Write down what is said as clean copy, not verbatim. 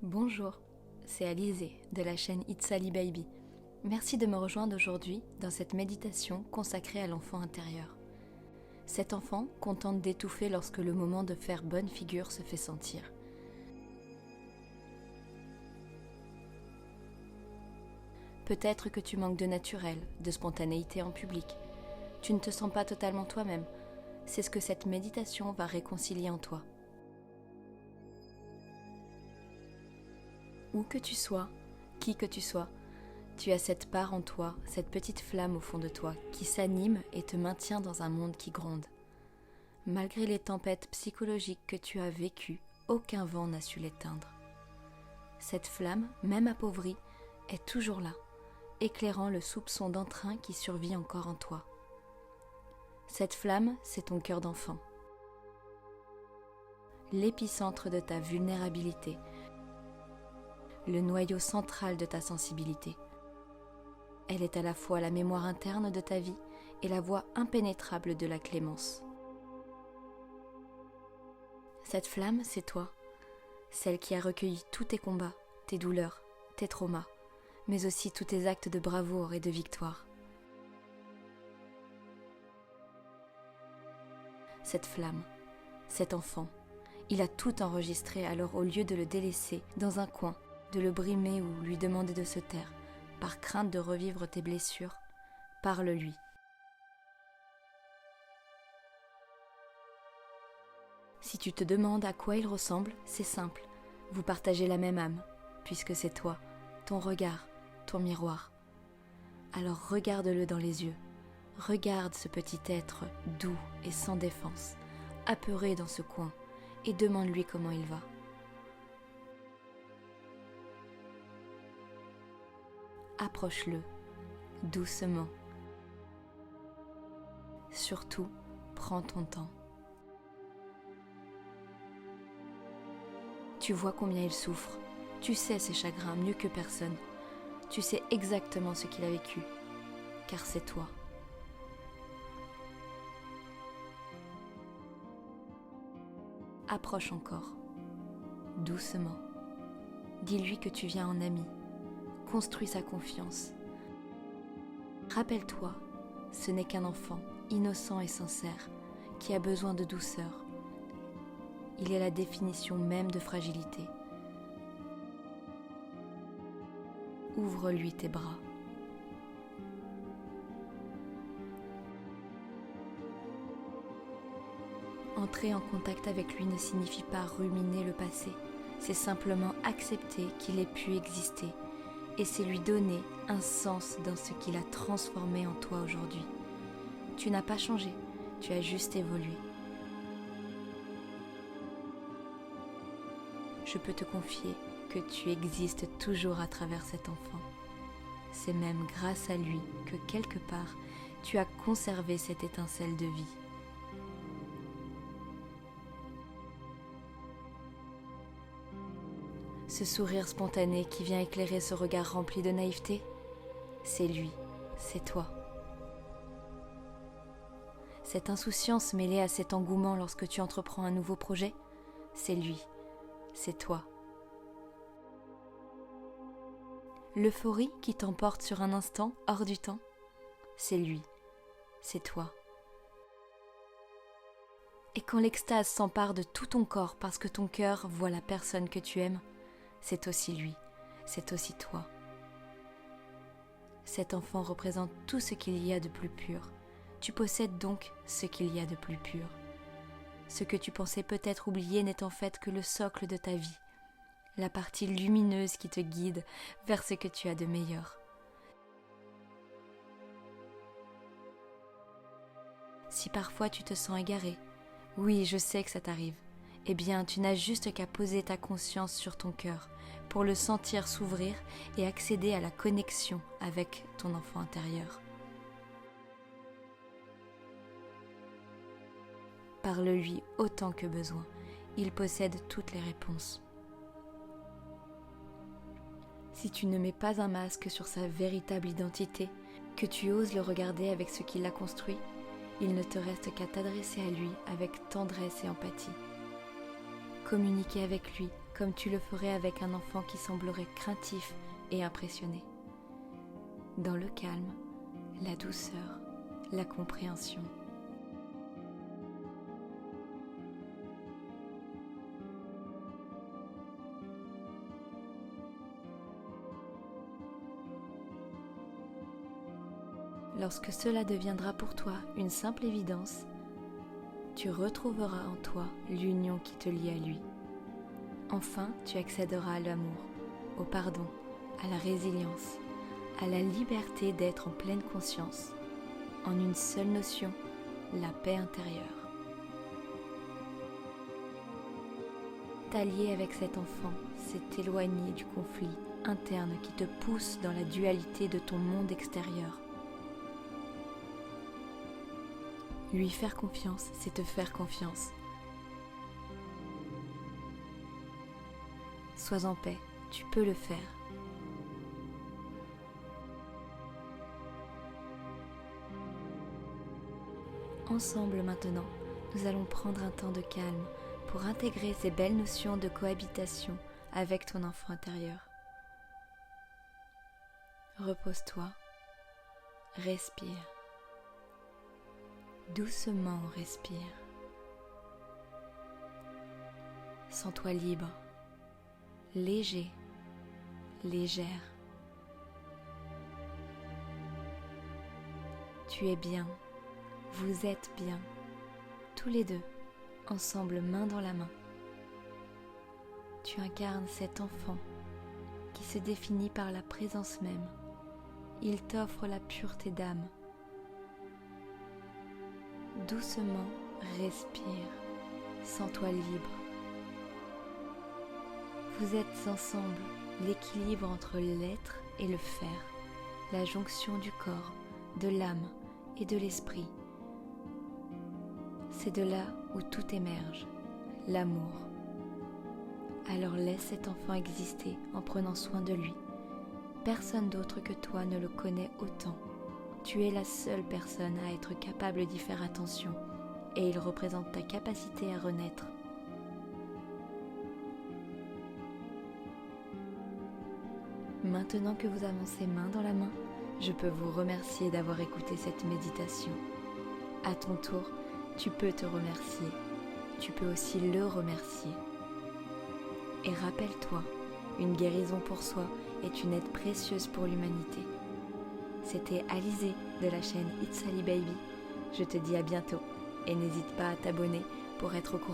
Bonjour, c'est Alizée de la chaîne It's Ali Baby. Merci de me rejoindre aujourd'hui dans cette méditation consacrée à l'enfant intérieur. Cet enfant qu'on tente d'étouffer lorsque le moment de faire bonne figure se fait sentir. Peut-être que tu manques de naturel, de spontanéité en public. Tu ne te sens pas totalement toi-même. C'est ce que cette méditation va réconcilier en toi. Où que tu sois, qui que tu sois, tu as cette part en toi, cette petite flamme au fond de toi qui s'anime et te maintient dans un monde qui gronde. Malgré les tempêtes psychologiques que tu as vécues, aucun vent n'a su l'éteindre. Cette flamme, même appauvrie, est toujours là, éclairant le soupçon d'entrain qui survit encore en toi. Cette flamme, c'est ton cœur d'enfant. L'épicentre de ta vulnérabilité, le noyau central de ta sensibilité. Elle est à la fois la mémoire interne de ta vie et la voie impénétrable de la clémence. Cette flamme, c'est toi, celle qui a recueilli tous tes combats, tes douleurs, tes traumas, mais aussi tous tes actes de bravoure et de victoire. Cette flamme, cet enfant, il a tout enregistré, alors au lieu de le délaisser dans un coin, de le brimer ou lui demander de se taire, par crainte de revivre tes blessures, parle-lui. Si tu te demandes à quoi il ressemble, c'est simple, vous partagez la même âme, puisque c'est toi, ton regard, ton miroir. Alors regarde-le dans les yeux, regarde ce petit être doux et sans défense, apeuré dans ce coin, et demande-lui comment il va. Approche-le, doucement. Surtout, prends ton temps. Tu vois combien il souffre, tu sais ses chagrins mieux que personne, tu sais exactement ce qu'il a vécu, car c'est toi. Approche encore, doucement. Dis-lui que tu viens en ami. Construis sa confiance. Rappelle-toi, ce n'est qu'un enfant, innocent et sincère, qui a besoin de douceur. Il est la définition même de fragilité. Ouvre-lui tes bras. Entrer en contact avec lui ne signifie pas ruminer le passé, c'est simplement accepter qu'il ait pu exister et c'est lui donner un sens dans ce qu'il a transformé en toi aujourd'hui. Tu n'as pas changé, tu as juste évolué. Je peux te confier que tu existes toujours à travers cet enfant. C'est même grâce à lui que quelque part, tu as conservé cette étincelle de vie. Ce sourire spontané qui vient éclairer ce regard rempli de naïveté, c'est lui, c'est toi. Cette insouciance mêlée à cet engouement lorsque tu entreprends un nouveau projet, c'est lui, c'est toi. L'euphorie qui t'emporte sur un instant hors du temps, c'est lui, c'est toi. Et quand l'extase s'empare de tout ton corps parce que ton cœur voit la personne que tu aimes, c'est aussi lui, c'est aussi toi. Cet enfant représente tout ce qu'il y a de plus pur. Tu possèdes donc ce qu'il y a de plus pur. Ce que tu pensais peut-être oublier n'est en fait que le socle de ta vie, la partie lumineuse qui te guide vers ce que tu as de meilleur. Si parfois tu te sens égaré, oui, je sais que ça t'arrive, eh bien, tu n'as juste qu'à poser ta conscience sur ton cœur pour le sentir s'ouvrir et accéder à la connexion avec ton enfant intérieur. Parle-lui autant que besoin. Il possède toutes les réponses. Si tu ne mets pas un masque sur sa véritable identité, que tu oses le regarder avec ce qu'il a construit, il ne te reste qu'à t'adresser à lui avec tendresse et empathie. Communiquer avec lui comme tu le ferais avec un enfant qui semblerait craintif et impressionné. Dans le calme, la douceur, la compréhension. Lorsque cela deviendra pour toi une simple évidence, tu retrouveras en toi l'union qui te lie à lui. Enfin, tu accéderas à l'amour, au pardon, à la résilience, à la liberté d'être en pleine conscience, en une seule notion, la paix intérieure. T'allier avec cet enfant, c'est t'éloigner du conflit interne qui te pousse dans la dualité de ton monde extérieur. Lui faire confiance, c'est te faire confiance. Sois en paix, tu peux le faire. Ensemble maintenant, nous allons prendre un temps de calme pour intégrer ces belles notions de cohabitation avec ton enfant intérieur. Repose-toi, respire. Doucement respire. Sens-toi libre, léger, légère. Tu es bien, vous êtes bien, tous les deux, ensemble main dans la main. Tu incarnes cet enfant qui se définit par la présence même. Il t'offre la pureté d'âme. Doucement, respire, sens-toi libre. Vous êtes ensemble, l'équilibre entre l'être et le faire, la jonction du corps, de l'âme et de l'esprit. C'est de là où tout émerge, l'amour. Alors laisse cet enfant exister en prenant soin de lui. Personne d'autre que toi ne le connaît autant. Tu es la seule personne à être capable d'y faire attention et il représente ta capacité à renaître. Maintenant que vous avancez main dans la main, je peux vous remercier d'avoir écouté cette méditation. À ton tour, tu peux te remercier. Tu peux aussi le remercier. Et rappelle-toi, une guérison pour soi est une aide précieuse pour l'humanité. C'était Alizée de la chaîne It's Ali Baby. Je te dis à bientôt et n'hésite pas à t'abonner pour être au courant.